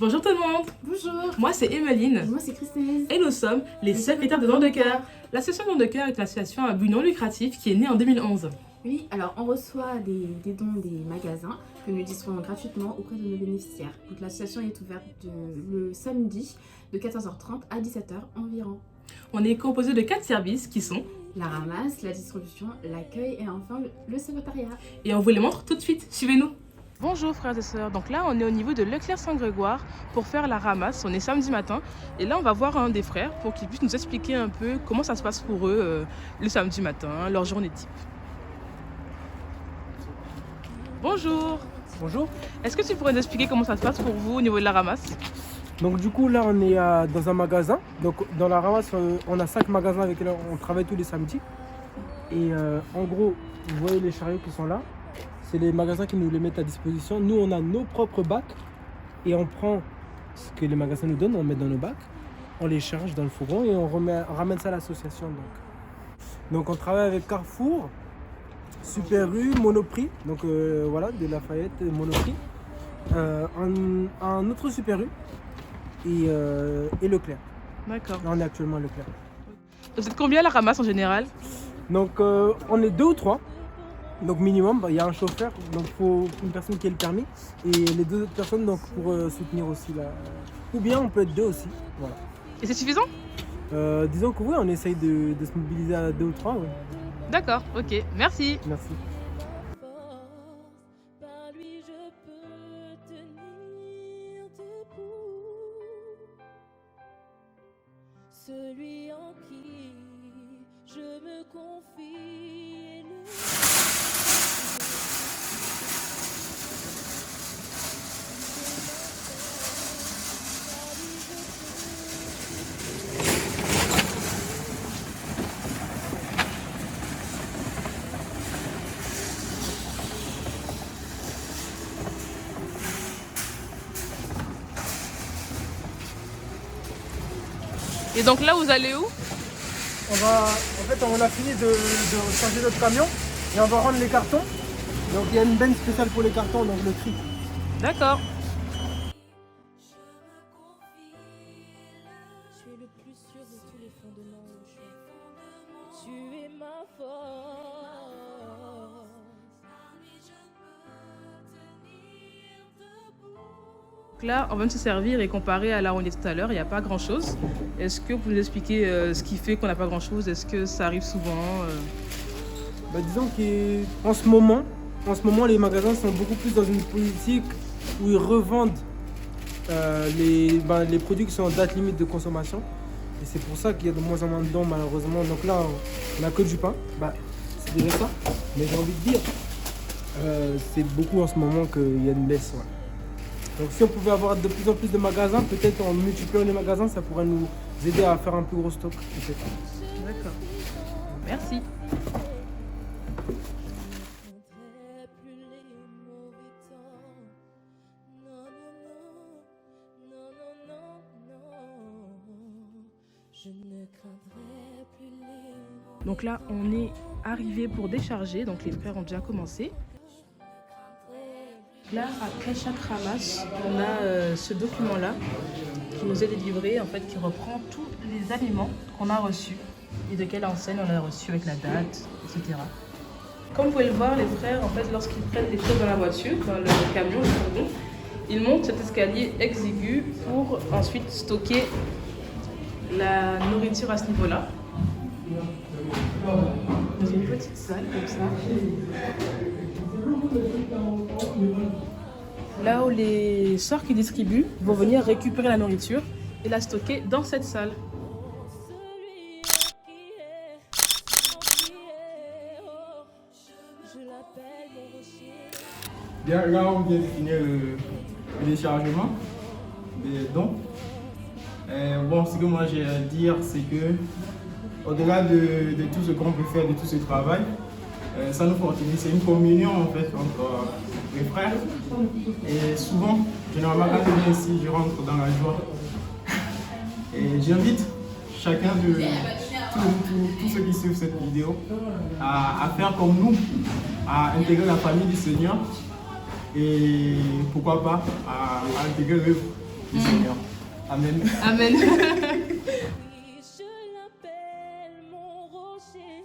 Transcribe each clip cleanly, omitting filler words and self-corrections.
Bonjour tout le monde. Bonjour. Moi c'est Emeline. Moi c'est Christine. Et nous sommes les secrétaires de Dons de Cœur. L'association Dons de Cœur est une association à but non lucratif qui est née en 2011. Oui, alors on reçoit des dons des magasins que nous distribuons gratuitement auprès de nos bénéficiaires. Donc l'association est ouverte le samedi de 14h30 à 17h environ. On est composé de 4 services qui sont la ramasse, la distribution, l'accueil et enfin le secrétariat. Et on vous les montre tout de suite. Suivez-nous. Bonjour frères et sœurs, donc là on est au niveau de Leclerc Saint-Grégoire pour faire la ramasse, on est samedi matin et là on va voir un des frères pour qu'il puisse nous expliquer un peu comment ça se passe pour eux le samedi matin, leur journée type. Bonjour. Bonjour. Est-ce que tu pourrais nous expliquer comment ça se passe pour vous au niveau de la ramasse? Donc du coup là on est dans un magasin, donc dans la ramasse on a 5 magasins avec lesquels on travaille tous les samedis et en gros vous voyez les chariots qui sont là. C'est les magasins qui nous les mettent à disposition. Nous, on a nos propres bacs et on prend ce que les magasins nous donnent, on met dans nos bacs, on les charge dans le fourgon et on ramène ça à l'association. Donc on travaille avec Carrefour, Super U, Monoprix, donc voilà, de Lafayette, Monoprix, un autre Super U et Leclerc. D'accord. Là, on est actuellement à Leclerc. Vous êtes combien à la ramasse en général? Donc on est 2 ou 3. Donc minimum, il y a un chauffeur, donc il faut une personne qui ait le permis et les 2 autres personnes donc, pour soutenir aussi la... Ou bien on peut être 2 aussi, voilà. Et c'est suffisant? Disons que oui, on essaye de se mobiliser à 2 ou 3, oui. D'accord, ok, merci. Merci. Celui en qui je me confie. Et donc là, vous allez où? On a fini de charger notre camion et on va rendre les cartons. Donc il y a une benne spéciale pour les cartons, donc le tri. D'accord. Tu es le plus sûr de tous les fondements où je suis. Tu es ma force. Donc là, on va se servir et comparer à là où on est tout à l'heure, il n'y a pas grand-chose. Est-ce que vous pouvez nous expliquer ce qui fait qu'on n'a pas grand-chose? Est-ce que ça arrive souvent Disons qu'en ce moment, les magasins sont beaucoup plus dans une politique où ils revendent les produits qui sont en date limite de consommation. Et c'est pour ça qu'il y a de moins en moins de dons malheureusement. Donc là, on n'a que du pain. C'est déjà ça. Mais j'ai envie de dire, c'est beaucoup en ce moment qu'il y a une baisse. Ouais. Donc si on pouvait avoir de plus en plus de magasins, peut-être en multipliant les magasins, ça pourrait nous aider à faire un plus gros stock. D'accord. Merci. Donc là, on est arrivé pour décharger, donc les frères ont déjà commencé. Là, après chaque ramasse, on a ce document-là qui nous est délivré, en fait, qui reprend tous les aliments qu'on a reçus et de quelle enseigne on a reçu avec la date, etc. Comme vous pouvez le voir, les frères, en fait, lorsqu'ils prennent les choses dans la voiture, dans le camion, le fourgon, ils montent cet escalier exigu pour ensuite stocker la nourriture à ce niveau-là. Dans une petite salle comme ça. Là où les sœurs qui distribuent vont venir récupérer la nourriture et la stocker dans cette salle. Bien, là, on vient de finir le déchargement des dons. Ce que moi j'ai à dire, c'est que au-delà de tout ce qu'on peut faire, de tout ce travail, ça nous fortifie. C'est une communion en fait entre mes frères. Et souvent, généralement quand je viens ici, je rentre dans la joie. Et j'invite chacun de tous ceux qui suivent cette vidéo à faire comme nous, à intégrer la famille du Seigneur et pourquoi pas à intégrer l'œuvre du Seigneur. Amen. Amen. Je l'appelle mon rocher.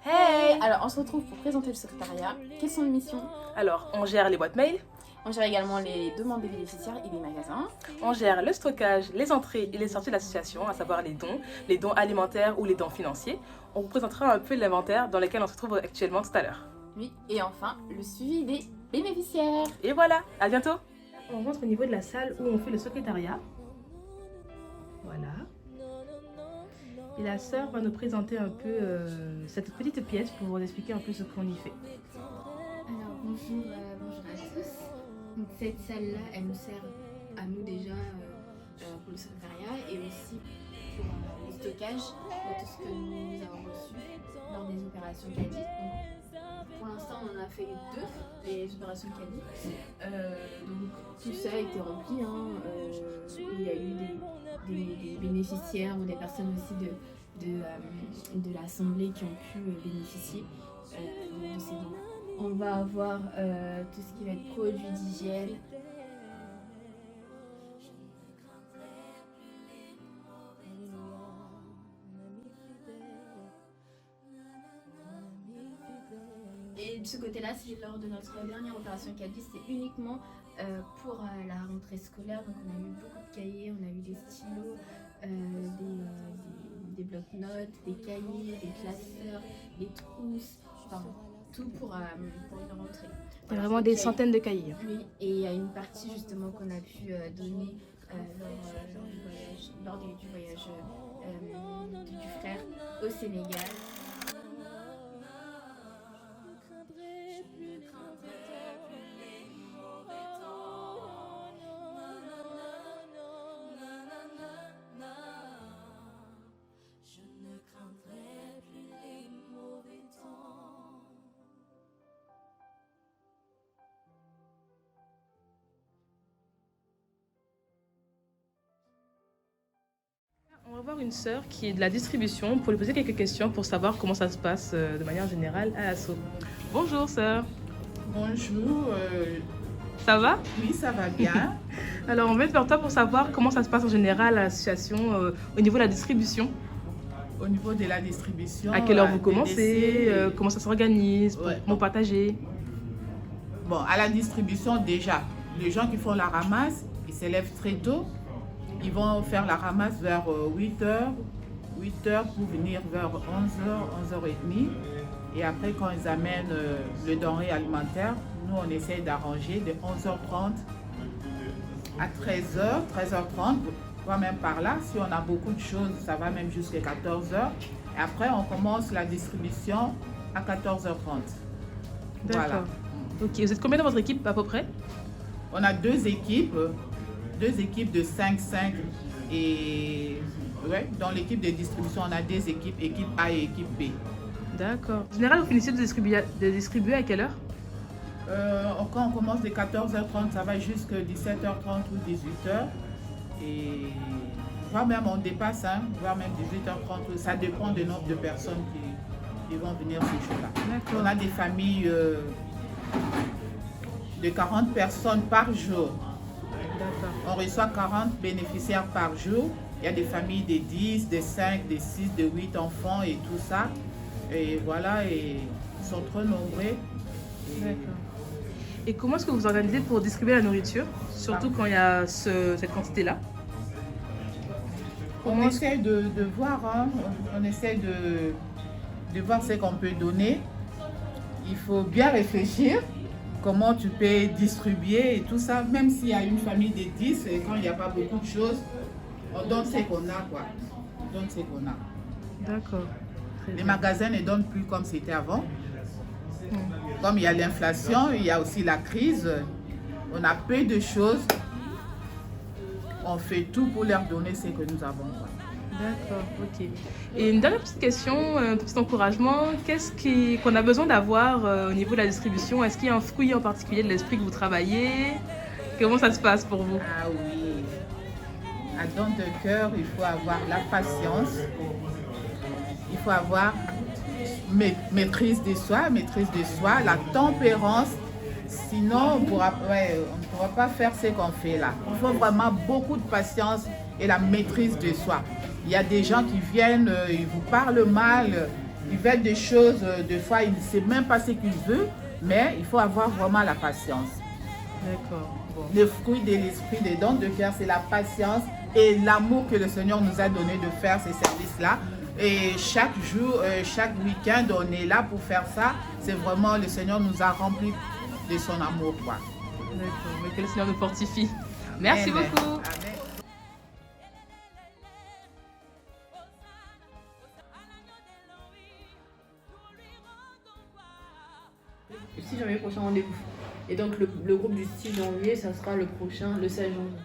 Hey, alors on se retrouve pour présenter le secrétariat. Quelles sont les missions? Alors, on gère les boîtes mail, On gère également les demandes des bénéficiaires et des magasins. on gère le stockage, les entrées et les sorties de l'association, à savoir les dons alimentaires ou les dons financiers. On vous présentera un peu l'inventaire dans lequel on se trouve actuellement tout à l'heure. Oui, et enfin, le suivi des bénéficiaires. Et voilà, à bientôt. On rentre au niveau de la salle où on fait le secrétariat. Voilà. Et la sœur va nous présenter un peu cette petite pièce pour vous expliquer un peu ce qu'on y fait. Alors bonjour, bonjour à tous. Donc cette salle-là, elle nous sert à nous déjà pour le secrétariat et aussi pour le stockage de tout ce que nous avons reçu lors des opérations CADI. Donc, pour l'instant, on en a fait 2, les opérations CADI. Donc tout ça a été rempli. Il y a eu des bénéficiaires ou des personnes aussi de l'Assemblée qui ont pu bénéficier de ces dons. On va avoir tout ce qui va être produits d'hygiène. Et de ce côté-là, c'est lors de notre dernière opération CADI, c'est uniquement pour la rentrée scolaire. Donc on a eu beaucoup de cahiers, on a eu des stylos, des blocs-notes, des cahiers, des classeurs, des trousses, enfin, tout pour une rentrée. Il y a vraiment des centaines de cahiers. Oui, et il y a une partie justement qu'on a pu donner lors du voyage du frère au Sénégal. On va voir une sœur qui est de la distribution pour lui poser quelques questions pour savoir comment ça se passe de manière générale à l'assaut. Bonjour sœur, Bonjour, ça va? oui ça va bien. Alors on vient vers toi pour savoir comment ça se passe en général à l'association au niveau de la distribution. Au niveau de la distribution, À quelle heure vous des commencez, décès, comment ça s'organise, Ouais. pour partager. Bon, à la distribution déjà, les gens qui font la ramasse, ils se lèvent très tôt. Ils vont faire la ramasse vers 8h pour venir vers 11h, 11h30. Et après quand ils amènent le denrée alimentaire, nous on essaie d'arranger de 11h30 à 13h, 13h30, voire même par là. Si on a beaucoup de choses, ça va même jusqu'à 14h. Et après, on commence la distribution à 14h30. D'accord. Voilà. Ok, vous êtes combien dans votre équipe à peu près? On a deux équipes de 5-5. Et ouais, dans l'équipe de distribution, on a des équipes, équipe A et équipe B. D'accord. En général, vous finissez de distribuer à quelle heure? Quand on commence de 14h30, ça va jusqu'à 17h30 ou 18h. Et voire même on dépasse, voire même 18h30. Ça dépend du nombre de personnes qui vont venir ce jour-là. D'accord. On a des familles de 40 personnes par jour. D'accord. On reçoit 40 bénéficiaires par jour. Il y a des familles de 10, de 5, de 6, de 8 enfants et tout ça. Et voilà, et ils sont trop nombreux. D'accord. Et comment est-ce que vous organisez pour distribuer la nourriture, surtout quand il y a cette quantité-là? On essaie de voir, on essaie de voir ce qu'on peut donner. Il faut bien réfléchir comment tu peux distribuer et tout ça. Même s'il y a une famille de 10 et quand il n'y a pas beaucoup de choses, on donne ce qu'on a, quoi. On donne ce qu'on a. D'accord. Très Les bien. magasins ne donnent plus comme c'était avant. Comme il y a l'inflation, il y a aussi la crise. On a peu de choses. On fait tout pour leur donner ce que nous avons, quoi. D'accord, ok. Et une dernière petite question, un petit encouragement. Qu'est-ce qu'on a besoin d'avoir au niveau de la distribution? Est-ce qu'il y a un fruit en particulier de l'esprit que vous travaillez? Comment ça se passe pour vous? Ah oui. À don de cœur, il faut avoir la patience. Il faut avoir maîtrise de soi, la tempérance. Sinon, on ne pourra pas faire ce qu'on fait là. Il faut vraiment beaucoup de patience et la maîtrise de soi. Il y a des gens qui viennent, ils vous parlent mal, ils veulent des choses, des fois, ils ne savent même pas ce qu'ils veulent, mais il faut avoir vraiment la patience. D'accord. Bon. Le fruit de l'esprit, des dons de cœur, c'est la patience et l'amour que le Seigneur nous a donné de faire ces services-là. Et chaque jour, chaque week-end, on est là pour faire ça. C'est vraiment, le Seigneur nous a remplis de son amour, quoi. D'accord. Mais que le Seigneur nous fortifie. Merci Amen. beaucoup. Amen. Le 6 janvier prochain rendez-vous. Et donc le groupe du 6 janvier, ça sera le prochain, le 16 janvier.